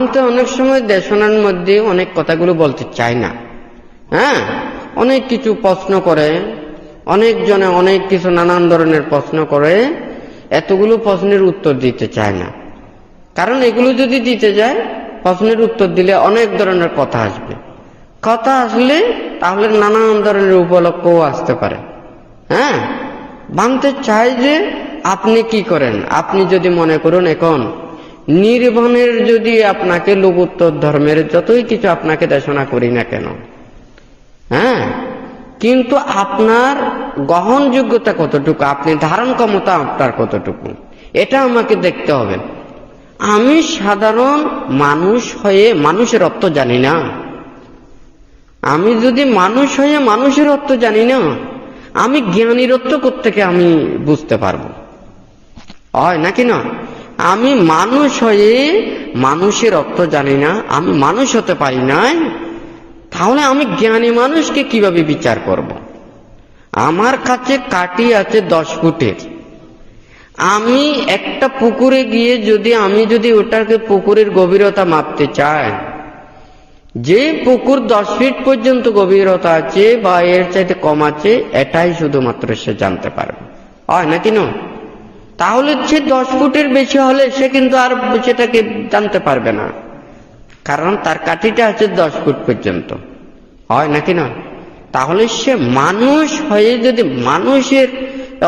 তো অনেক সময় দেশনার মধ্যে অনেক কথাগুলো বলতে চায় না। হ্যাঁ, অনেক কিছু প্রশ্ন করে, অনেকজনে অনেক কিছু নানান ধরনের প্রশ্ন করে, এতগুলো প্রশ্নের উত্তর দিতে চায় না। কারণ এগুলো যদি দিতে যায়, প্রশ্নের উত্তর দিলে অনেক ধরনের কথা আসবে। কথা আসলে তাহলে নানান ধরনের উপলক্ষও আসতে পারে। হ্যাঁ, মানতে চাই যে আপনি কি করেন। আপনি যদি মনে করুন এখন নির্বাণের যদি আপনাকে লোকোত্তর ধর্মের যতই কিছু আপনাকে দেশনা করি না কেন, হ্যাঁ, কিন্তু আপনার গ্রহণযোগ্যতা কতটুকু, আপনি ধারণ ক্ষমতা আপনার কতটুকু, এটা আমাকে দেখতে হবে। আমি সাধারণ মানুষ হয়ে মানুষের অর্থ জানি না। আমি যদি মানুষ হয়ে মানুষের অর্থ জানি না, আমি জ্ঞানীর অর্থ কোত্থেকে আমি বুঝতে পারবো? হয় নাকি না? আমি মানুষ হয়ে মানুষের অর্থ জানি না, আমি মানুষ হতে পারি নাই, তাহলে আমি জ্ঞানী মানুষকে কিভাবে বিচার করব? আমার কাছে কাঠি আছে 10 ফুটের, আমি একটা পুকুরে গিয়ে আমি যদি ওটাকে পুকুরের গভীরতা মাপতে চাই, যে পুকুর 10 ফিট পর্যন্ত গভীরতা আছে বা এর চাইতে কম আছে, এটাই শুধুমাত্র সে জানতে পারবে। হয় নাকি না? তাহলে সে 10 ফুটের বেশি হলে সে কিন্তু আর সেটাকে জানতে পারবে না, কারণ তার কাঠিটা আছে 10 ফুট পর্যন্ত। হয় নাকি না? তাহলে সে মানুষ হয়ে যদি মানুষের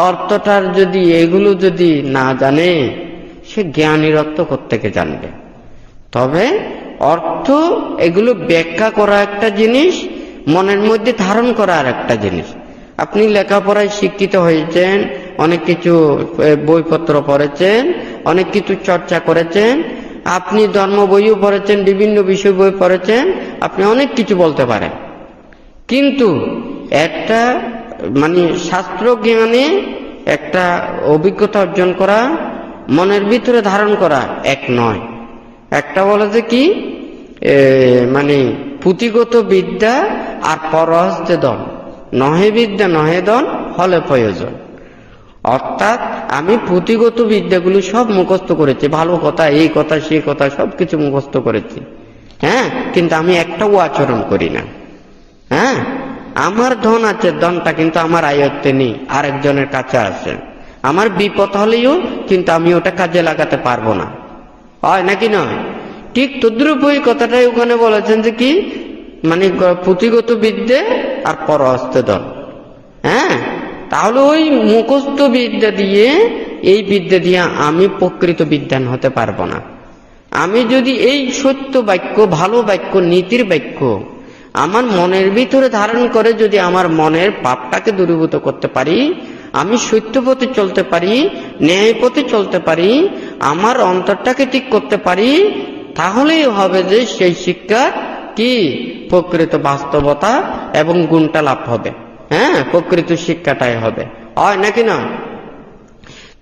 অর্থটার যদি এগুলো যদি না জানে, সে জ্ঞানীর অর্থ কোত্থেকে জানবে? তবে অর্থ এগুলো ব্যাখ্যা করা একটা জিনিস, মনের মধ্যে ধারণ করা আর একটা জিনিস। আপনি লেখাপড়ায় শিক্ষিত হয়েছেন, অনেক কিছু বইপত্র পড়েছেন, অনেক কিছু চর্চা করেছেন, আপনি ধর্ম বইও পড়েছেন, বিভিন্ন বিষয় বই পড়েছেন, আপনি অনেক কিছু বলতে পারেন। কিন্তু একটা শাস্ত্র জ্ঞানে একটা অভিজ্ঞতা অর্জন করা, মনের ভিতরে ধারণ করা এক নয়। একটা বলে যে কি পুঁথিগত বিদ্যা আর পরহস্তে দন, নহে বিদ্যা নহে দন, হলে প্রয়োজন। অর্থাৎ আমি পুঁথিগত বিদ্যাগুলো সব মুখস্থ করেছি, ভালো কথা, এই কথা, সেই কথা, সবকিছু মুখস্থ করেছি। হ্যাঁ, কিন্তু আমি একটাও আচরণ করি না। হ্যাঁ, আমার ধন আছে, ধনটা কিন্তু আমার আয়ত্তে নেই, আরেকজনের কাছে আছে। আমার বিপদ হলেও কিন্তু আমি ওটা কাজে লাগাতে পারবো না। হয় নাকি নয়? ঠিক তদ্রুপ ওই কথাটাই ওখানে বলেছেন যে কি পুঁথিগত বিদ্যে আর পরহস্তে ধন। হ্যাঁ, তাহলে ওই মুখস্থ বিদ্যা দিয়ে, এই বিদ্যা দিয়ে আমি প্রকৃত বিদ্বান হতে পারবো না। আমি যদি এই সত্য বাক্য, ভালো বাক্য, নীতির বাক্য আমার মনের ভিতরে ধারণ করে যদি আমার মনের পাপটাকে দূরীভূত করতে পারি, আমি সত্য পথে চলতে পারি, ন্যায় পথে চলতে পারি, আমার অন্তরটাকে ঠিক করতে পারি, তাহলেই হবে যে সেই শিক্ষা কি প্রকৃত বাস্তবতা এবং গুণটা লাভ হবে। হ্যাঁ, প্রকৃত শিক্ষাটাই হবে। হয় নাকি না?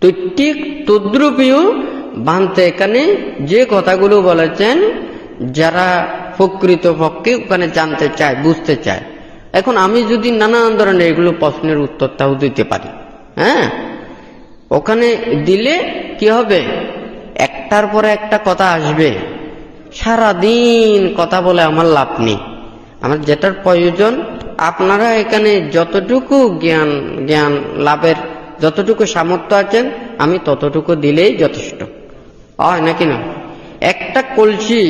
তো ঠিক তদ্রুপীয় বানতে এখানে যে কথাগুলো বলেছেন, যারা প্রকৃত পক্ষে ওখানে জানতে চায়, বুঝতে চায়। এখন আমি যদি নানান ধরনের এগুলো প্রশ্নের উত্তরটাও দিতে পারি, হ্যাঁ, ওখানে দিলে কি হবে, একটার পরে একটা কথা আসবে। সারাদিন কথা বলে আমার লাভ নেই। আমার যেটার প্রয়োজন, আপনারা এখানে যতটুকু জ্ঞান লাভের যতটুকু সামর্থ্য আছেন, আমি ততটুকু দিলেই যথেষ্ট। হয় নাকি না? একটা কলসি,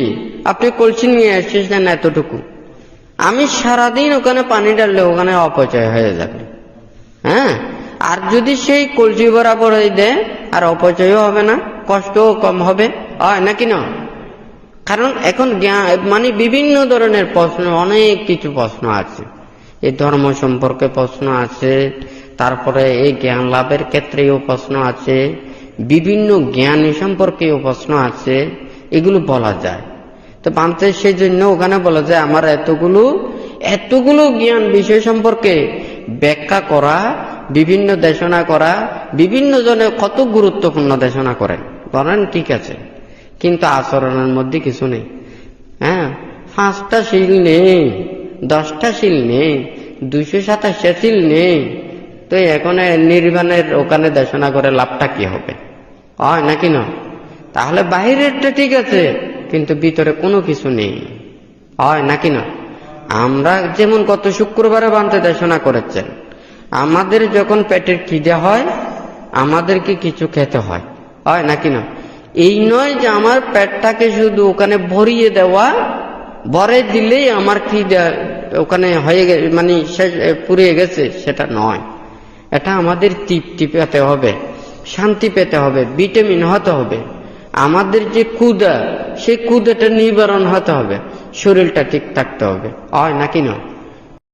আপনি কলসি নিয়ে এসেছেন এতটুকু, আমি সারাদিন ওখানে পানি ঢাললে ওখানে অপচয় হয়ে যাবে। হ্যাঁ, আর যদি সেই কলসি বরাবর দেয়, আর অপচয়ও হবে না, কষ্টও কম হবে। হয় নাকি না? কারণ এখন জ্ঞান বিভিন্ন ধরনের প্রশ্ন, অনেক কিছু প্রশ্ন আছে। এই ধর্ম সম্পর্কে প্রশ্ন আছে, তারপরে এই জ্ঞান লাভের ক্ষেত্রেও প্রশ্ন আছে, বিভিন্ন জ্ঞান সম্পর্কেও প্রশ্ন আছে। এগুলো বলা যায় তো বানতে, সেই জন্য ওখানে বলা যায় আমার এতগুলো জ্ঞান বিষয় সম্পর্কে ব্যাখ্যা করা, বিভিন্ন দেশনা করা, বিভিন্ন জনে কত গুরুত্বপূর্ণ দেশনা করেন, ঠিক আছে, কিন্তু আচরণের মধ্যে কিছু নেই। হ্যাঁ, 5টা শিল নেই, 10টা শিল নেই, 227টা শিল নেই, তো এখন নির্বাণের ওখানে দেশনা করে লাভটা কি হবে? হয় নাকি না? তাহলে বাহিরেরটা ঠিক আছে, কিন্তু ভিতরে কোনো কিছু নেই, হয় নাকি না? আমরা যেমন গত শুক্রবারে বানতে দেশনা করেছেন, আমাদের যখন পেটের খিদে হয় আমাদেরকে কিছু খেতে হয়, হয় নাকি না? এই নয় যে আমার পেটটাকে শুধু ওখানে ভরিয়ে দেওয়া, ভরে দিলেই আমার খিদে ওখানে হয়ে গেছে, মানে শেষ পুড়িয়ে গেছে, সেটা নয়। এটা আমাদের তৃপ্তি পেতে হবে, শান্তি পেতে হবে, ভিটামিন হতে হবে। আমাদের যে ক্ষুধা, সেই ক্ষুধাটা নিবারণ হতে হবে, শরীরটা ঠিক থাকতে হবে, হয় নাকি না?